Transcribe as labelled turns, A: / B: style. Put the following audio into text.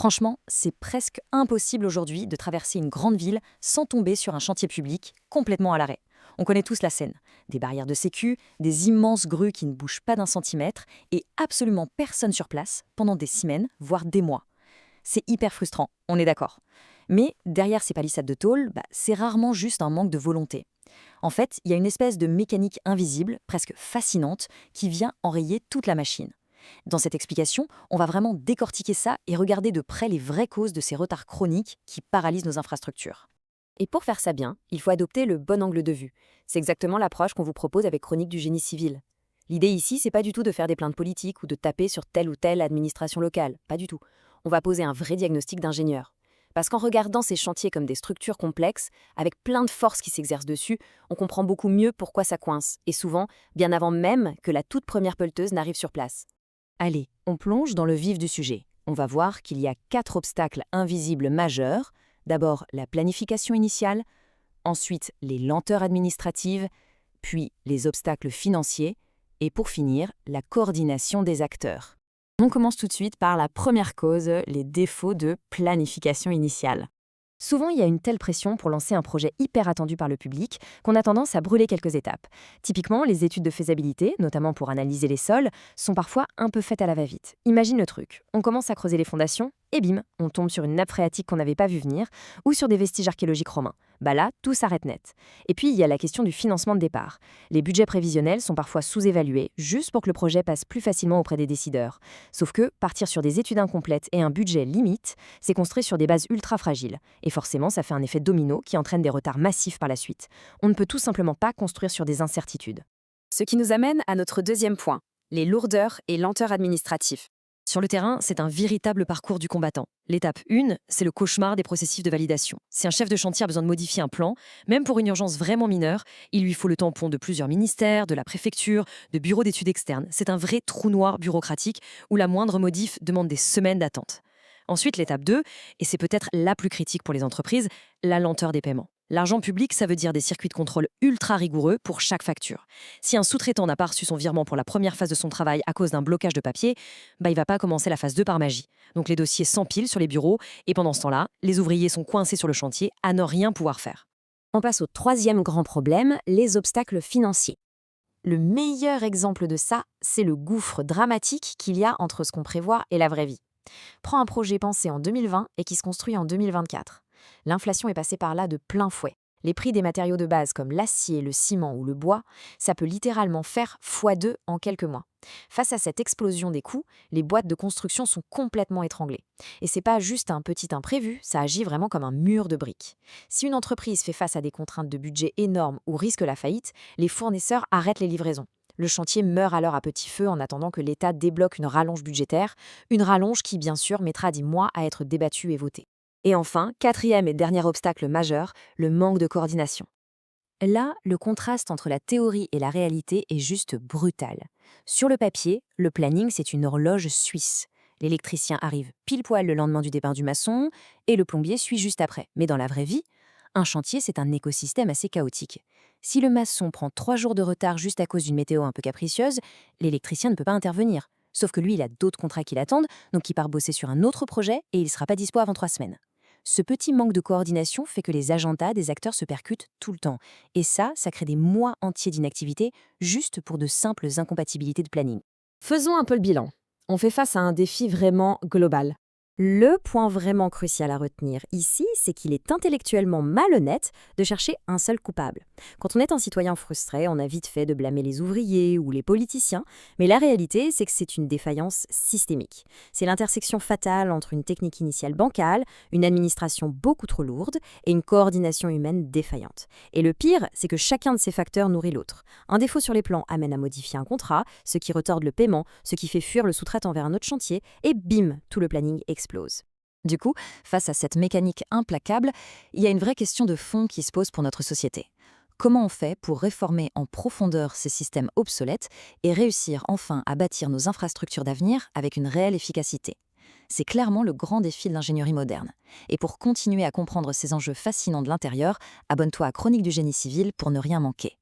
A: Franchement, c'est presque impossible aujourd'hui de traverser une grande ville sans tomber sur un chantier public complètement à l'arrêt. On connaît tous la scène. Des barrières de sécu, des immenses grues qui ne bougent pas d'un centimètre et absolument personne sur place pendant des semaines, voire des mois. C'est hyper frustrant, on est d'accord. Mais derrière ces palissades de tôle, c'est rarement juste un manque de volonté. En fait, il y a une espèce de mécanique invisible, presque fascinante, qui vient enrayer toute la machine. Dans cette explication, on va vraiment décortiquer ça et regarder de près les vraies causes de ces retards chroniques qui paralysent nos infrastructures.
B: Et pour faire ça bien, il faut adopter le bon angle de vue. C'est exactement l'approche qu'on vous propose avec Chronique du génie civil. L'idée ici, c'est pas du tout de faire des plaintes politiques ou de taper sur telle ou telle administration locale, pas du tout. On va poser un vrai diagnostic d'ingénieur. Parce qu'en regardant ces chantiers comme des structures complexes, avec plein de forces qui s'exercent dessus, on comprend beaucoup mieux pourquoi ça coince, et souvent, bien avant même que la toute première pelleteuse n'arrive sur place.
A: Allez, on plonge dans le vif du sujet. On va voir qu'il y a 4 obstacles invisibles majeurs. D'abord, la planification initiale, ensuite les lenteurs administratives, puis les obstacles financiers, et pour finir, la coordination des acteurs. On commence tout de suite par la première cause, les défauts de planification initiale. Souvent, il y a une telle pression pour lancer un projet hyper attendu par le public qu'on a tendance à brûler quelques étapes. Typiquement, les études de faisabilité, notamment pour analyser les sols, sont parfois un peu faites à la va-vite. Imagine le truc, on commence à creuser les fondations et bim, on tombe sur une nappe phréatique qu'on n'avait pas vu venir ou sur des vestiges archéologiques romains. Là, tout s'arrête net. Et puis, il y a la question du financement de départ. Les budgets prévisionnels sont parfois sous-évalués, juste pour que le projet passe plus facilement auprès des décideurs. Sauf que partir sur des études incomplètes et un budget limite, c'est construit sur des bases ultra fragiles. Et forcément, ça fait un effet domino qui entraîne des retards massifs par la suite. On ne peut tout simplement pas construire sur des incertitudes.
B: Ce qui nous amène à notre deuxième point, les lourdeurs et lenteurs administratives.
A: Sur le terrain, c'est un véritable parcours du combattant. L'étape 1, c'est le cauchemar des processus de validation. Si un chef de chantier a besoin de modifier un plan, même pour une urgence vraiment mineure, il lui faut le tampon de plusieurs ministères, de la préfecture, de bureaux d'études externes. C'est un vrai trou noir bureaucratique où la moindre modif demande des semaines d'attente. Ensuite, l'étape 2, et c'est peut-être la plus critique pour les entreprises, la lenteur des paiements. L'argent public, ça veut dire des circuits de contrôle ultra rigoureux pour chaque facture. Si un sous-traitant n'a pas reçu son virement pour la première phase de son travail à cause d'un blocage de papier, il va pas commencer la phase 2 par magie. Donc les dossiers s'empilent sur les bureaux et pendant ce temps-là, les ouvriers sont coincés sur le chantier à ne rien pouvoir faire.
B: On passe au troisième grand problème, les obstacles financiers. Le meilleur exemple de ça, c'est le gouffre dramatique qu'il y a entre ce qu'on prévoit et la vraie vie. Prends un projet pensé en 2020 et qui se construit en 2024. L'inflation est passée par là de plein fouet. Les prix des matériaux de base comme l'acier, le ciment ou le bois, ça peut littéralement faire x2 en quelques mois. Face à cette explosion des coûts, les boîtes de construction sont complètement étranglées. Et c'est pas juste un petit imprévu, ça agit vraiment comme un mur de briques. Si une entreprise fait face à des contraintes de budget énormes ou risque la faillite, les fournisseurs arrêtent les livraisons. Le chantier meurt alors à petit feu en attendant que l'État débloque une rallonge budgétaire, une rallonge qui bien sûr mettra 10 mois à être débattue et votée. Et enfin, quatrième et dernier obstacle majeur, le manque de coordination. Là, le contraste entre la théorie et la réalité est juste brutal. Sur le papier, le planning, c'est une horloge suisse. L'électricien arrive pile poil le lendemain du départ du maçon et le plombier suit juste après. Mais dans la vraie vie, un chantier, c'est un écosystème assez chaotique. Si le maçon prend 3 jours de retard juste à cause d'une météo un peu capricieuse, l'électricien ne peut pas intervenir. Sauf que lui, il a d'autres contrats qui l'attendent, donc il part bosser sur un autre projet et il ne sera pas dispo avant 3 semaines. Ce petit manque de coordination fait que les agendas des acteurs se percutent tout le temps. Et ça crée des mois entiers d'inactivité juste pour de simples incompatibilités de planning. Faisons un peu le bilan. On fait face à un défi vraiment global. Le point vraiment crucial à retenir ici, c'est qu'il est intellectuellement malhonnête de chercher un seul coupable. Quand on est un citoyen frustré, on a vite fait de blâmer les ouvriers ou les politiciens, mais la réalité, c'est que c'est une défaillance systémique. C'est l'intersection fatale entre une technique initiale bancale, une administration beaucoup trop lourde et une coordination humaine défaillante. Et le pire, c'est que chacun de ces facteurs nourrit l'autre. Un défaut sur les plans amène à modifier un contrat, ce qui retorde le paiement, ce qui fait fuir le sous-traitant vers un autre chantier, et bim, tout le planning explose. Du coup, face à cette mécanique implacable, il y a une vraie question de fond qui se pose pour notre société. Comment on fait pour réformer en profondeur ces systèmes obsolètes et réussir enfin à bâtir nos infrastructures d'avenir avec une réelle efficacité? C'est clairement le grand défi de l'ingénierie moderne. Et pour continuer à comprendre ces enjeux fascinants de l'intérieur, abonne-toi à Chronique du génie civil pour ne rien manquer.